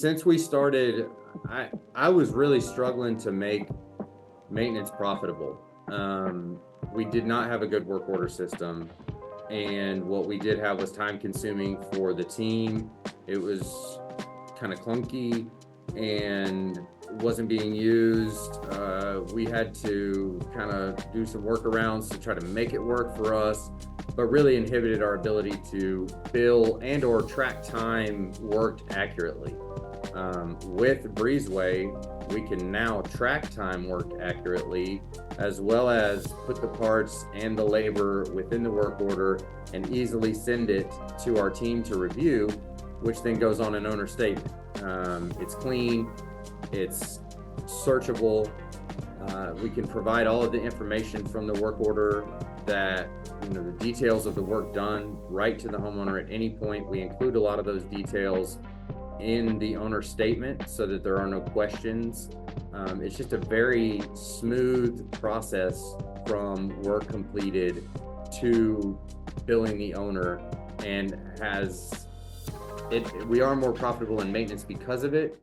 Since we started, I was really struggling to make maintenance profitable. We did not have a good work order system, and what we did have was time consuming for the team. It was kind of clunky and wasn't being used. We had to kind of do some workarounds to try to make it work for us, but really inhibited our ability to bill and or track time worked accurately. With Breezeway, we can now track time worked accurately, as well as put the parts and the labor within the work order and easily send it to our team to review, which then goes on an owner statement. It's clean, it's searchable. We can provide all of the information from the work order, that the details of the work done, right to the homeowner at any point. We include a lot of those details in the owner statement so that there are no questions. It's just a very smooth process from work completed to billing the owner, and we are more profitable in maintenance because of it.